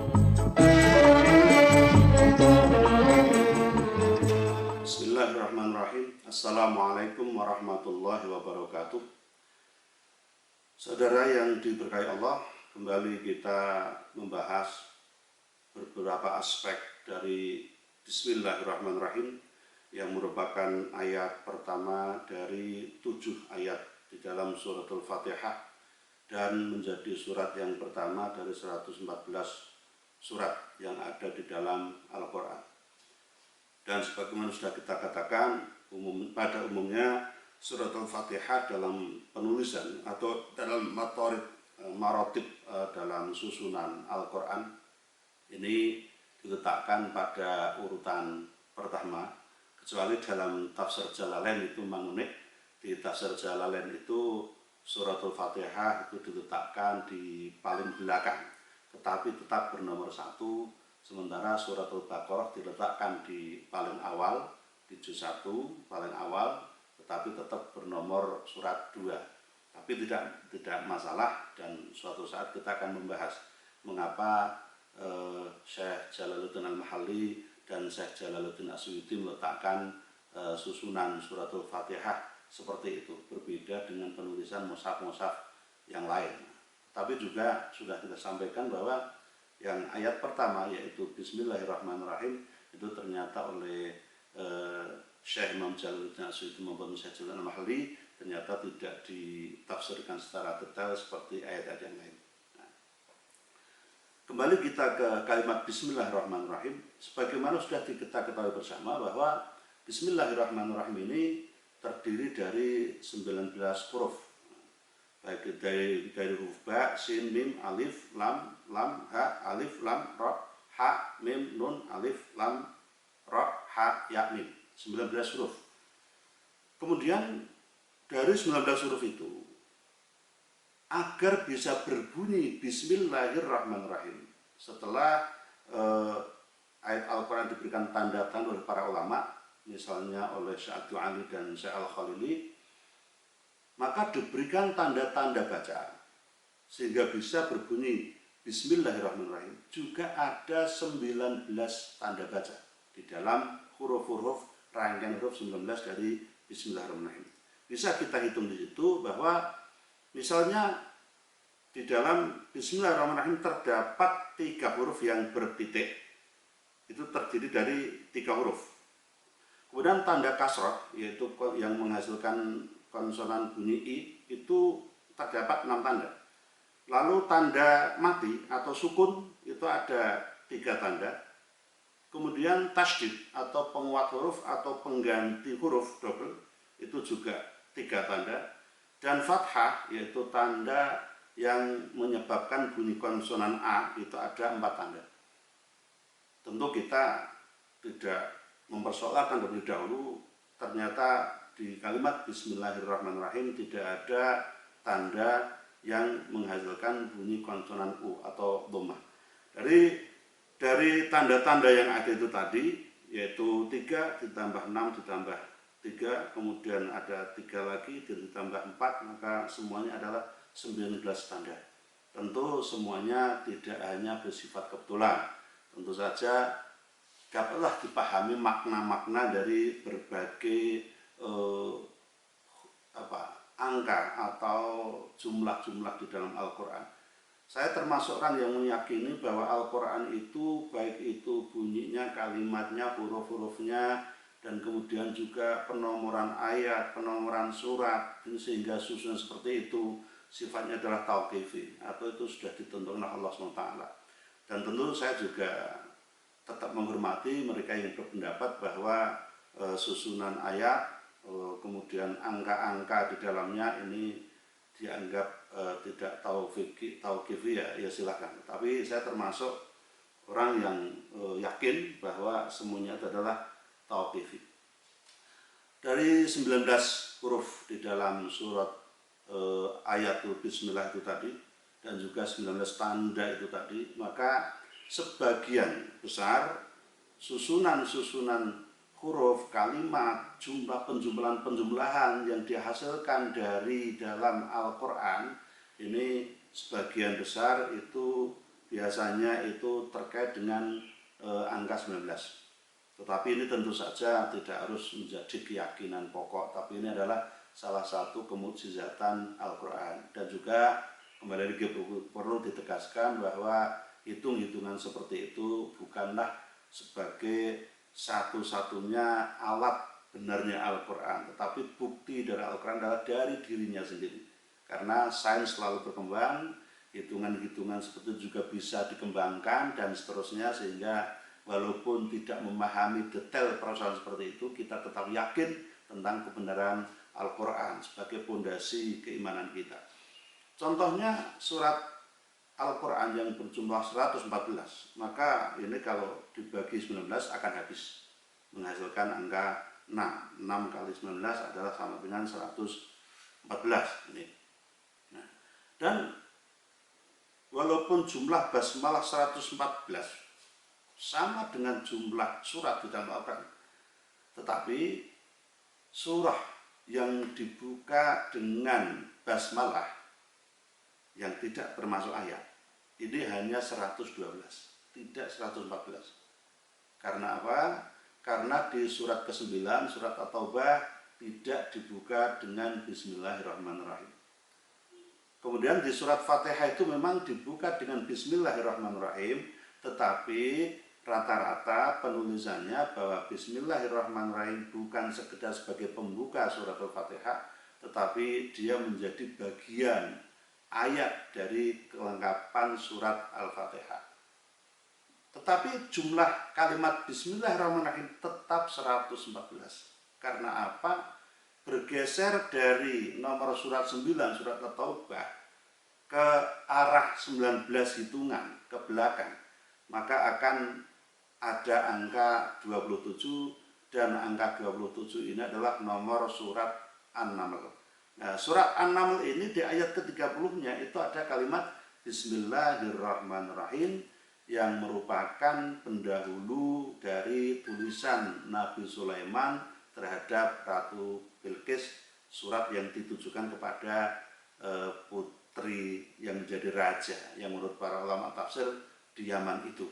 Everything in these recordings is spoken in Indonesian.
Bismillahirrahmanirrahim. Assalamualaikum warahmatullahi wabarakatuh. Saudara yang diberkahi Allah, kembali kita membahas beberapa aspek dari Bismillahirrahmanirrahim yang merupakan ayat pertama dari 7 ayat di dalam suratul Fatihah dan menjadi surat yang pertama dari 114 surat yang ada di dalam Al-Quran. Dan sebagaimana sudah kita katakan, pada umumnya surat Al-Fatihah dalam penulisan atau dalam marotib dalam susunan Al-Quran ini diletakkan pada urutan pertama, kecuali dalam tafsir Jalalain itu memang unik. Di tafsir Jalalain itu surat Al-Fatihah itu diletakkan di paling belakang, tetapi tetap bernomor 1. Sementara surat Al-Baqarah diletakkan di paling awal, di juz 1 paling awal, tetapi tetap bernomor surat 2. Tapi tidak masalah, dan suatu saat kita akan membahas mengapa Syekh Jalaluddin Al-Mahalli dan Syekh Jalaluddin Asyuyuti meletakkan susunan surat Al-Fatihah seperti itu, berbeda dengan penulisan mushaf-mushaf yang lain. Tapi juga sudah kita sampaikan bahwa yang ayat pertama yaitu Bismillahirrahmanirrahim itu ternyata oleh Syekh Imam Jalaluddin Asyuyuti maupun Syekh Jalaluddin Al-Mahalli ternyata tidak ditafsirkan secara detail seperti ayat-ayat yang lain. Nah, kembali kita ke kalimat Bismillahirrahmanirrahim. Sebagaimana sudah kita ketahui bersama bahwa Bismillahirrahmanirrahim ini terdiri dari 19 huruf, baik dari huruf ba, sin, mim, alif, lam, ha, alif, lam, ra, ha, mim, nun, alif, lam, ra, ha, ya, mim. 19 huruf. Kemudian dari 19 huruf itu, agar bisa berbunyi Bismillahirrahmanirrahim, setelah ayat Al-Quran diberikan tanda-tanda oleh para ulama, misalnya oleh Syekh Abdul Ali dan Syekh Al-Khalili, maka diberikan tanda-tanda baca sehingga bisa berbunyi Bismillahirrahmanirrahim. Juga ada 19 tanda baca di dalam huruf-huruf, rangkaian huruf 19 dari Bismillahirrahmanirrahim. Bisa kita hitung di situ bahwa misalnya di dalam Bismillahirrahmanirrahim terdapat 3 huruf yang bertitik. Itu terdiri dari 3 huruf. Kemudian tanda kasrah, yaitu yang menghasilkan konsonan bunyi I, itu terdapat 6 tanda. Lalu tanda mati atau sukun itu ada 3 tanda. Kemudian tasydid atau penguat huruf atau pengganti huruf double itu juga 3 tanda. Dan fathah yaitu tanda yang menyebabkan bunyi konsonan A itu ada 4 tanda. Tentu kita tidak mempersoalkan terlebih dahulu, ternyata di kalimat Bismillahirrahmanirrahim tidak ada tanda yang menghasilkan bunyi konsonan U atau dhammah. Dari tanda-tanda yang ada itu tadi, yaitu 3 ditambah 6 ditambah 3, kemudian ada 3 lagi ditambah 4, maka semuanya adalah 19 tanda. Tentu semuanya tidak hanya bersifat kebetulan. Tentu saja dapatlah dipahami makna-makna dari berbagai angka atau jumlah-jumlah di dalam Al-Quran. Saya termasuk orang yang meyakini bahwa Al-Quran itu baik itu bunyinya, kalimatnya, huruf-hurufnya, dan kemudian juga penomoran ayat, penomoran surat, sehingga susunan seperti itu sifatnya adalah tauqifi atau itu sudah ditentukan oleh Allah SWT. Dan tentu saya juga tetap menghormati mereka yang berpendapat bahwa susunan ayat, kemudian angka-angka di dalamnya ini dianggap tidak tauqifi, ya silakan. Tapi saya termasuk orang yang yakin bahwa semuanya adalah tauqifi. Dari 19 huruf di dalam surat ayat Bismillah itu tadi, dan juga 19 tanda itu tadi, maka sebagian besar susunan-susunan huruf, kalimat, jumlah penjumlahan yang dihasilkan dari dalam Al-Quran ini sebagian besar itu biasanya itu terkait dengan angka 19. Tetapi ini tentu saja tidak harus menjadi keyakinan pokok, tapi ini adalah salah satu kemukjizatan Al-Quran. Dan juga kembali lagi perlu ditegaskan bahwa hitung-hitungan seperti itu bukanlah sebagai satu-satunya alat benarnya Al-Quran, tetapi bukti dari Al-Quran adalah dari dirinya sendiri. Karena sains selalu berkembang, hitungan-hitungan seperti itu juga bisa dikembangkan dan seterusnya, sehingga walaupun tidak memahami detail persoalan seperti itu, kita tetap yakin tentang kebenaran Al-Quran sebagai fondasi keimanan kita. Contohnya surat Al-Quran yang berjumlah 114, maka ini kalau dibagi 19 akan habis, menghasilkan angka 6. 6 kali 19 adalah sama dengan 114 ini. Nah, dan walaupun jumlah basmalah 114 sama dengan jumlah surat di dalam Al-Quran, tetapi surah yang dibuka dengan basmalah yang tidak termasuk ayat ini hanya 112, tidak 114. Karena apa? Karena di surat ke-9, surat At-Taubah, tidak dibuka dengan Bismillahirrahmanirrahim. Kemudian di surat Fatihah itu memang dibuka dengan Bismillahirrahmanirrahim, tetapi rata-rata penulisannya bahwa Bismillahirrahmanirrahim bukan sekedar sebagai pembuka surat Al-Fatihah, tetapi dia menjadi bagian ayat dari kelengkapan surat Al-Fatihah. Tetapi jumlah kalimat Bismillahirrahmanirrahim tetap 114. Karena apa? Bergeser dari nomor surat 9, surat At-Taubah, ke arah 19 hitungan ke belakang, maka akan ada angka 27, dan angka 27 ini adalah nomor surat An-Naml. Nah, surat An-Naml ini di ayat ke-30-nya itu ada kalimat Bismillahirrahmanirrahim yang merupakan pendahulu dari tulisan Nabi Sulaiman terhadap Ratu Bilqis, surat yang ditujukan kepada putri yang menjadi raja yang menurut para ulama tafsir di Yaman itu.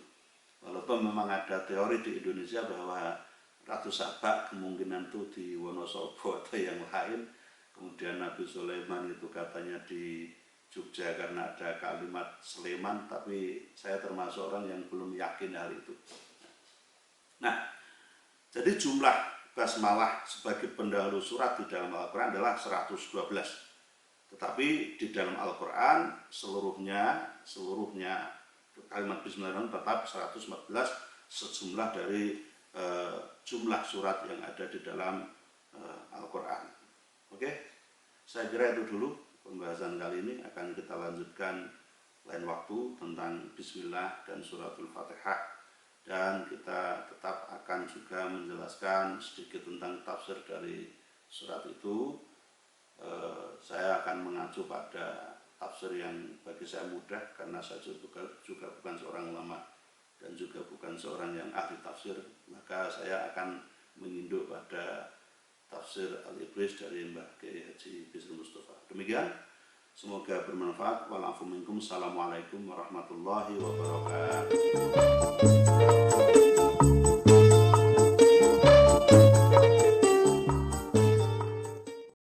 Walaupun memang ada teori di Indonesia bahwa Ratu Sabak kemungkinan itu di Wonosobo atau yang lain, kemudian Nabi Sulaiman itu katanya di Jogja karena ada kalimat Sleman, tapi saya termasuk orang yang belum yakin hal itu. Nah, jadi jumlah basmalah sebagai pendahulu surat di dalam Al-Quran adalah 112. Tetapi di dalam Al-Quran seluruhnya kalimat Bismillahirrahmanirrahim tetap 114, sejumlah dari jumlah surat yang ada di dalam Al-Quran. Oke, saya kira itu dulu pembahasan kali ini. Akan kita lanjutkan lain waktu tentang Bismillah dan suratul Fatihah, dan kita tetap akan juga menjelaskan sedikit tentang tafsir dari surat itu. Saya akan mengacu pada tafsir yang bagi saya mudah, karena saya juga bukan seorang ulama dan juga bukan seorang yang ahli tafsir, maka saya akan menginduk pada tafsir Al-Ibris dari Mbah Kiai Haji Bisri Mustafa. Demikian, semoga bermanfaat. Wa'alaikum warahmatullahi wabarakatuh.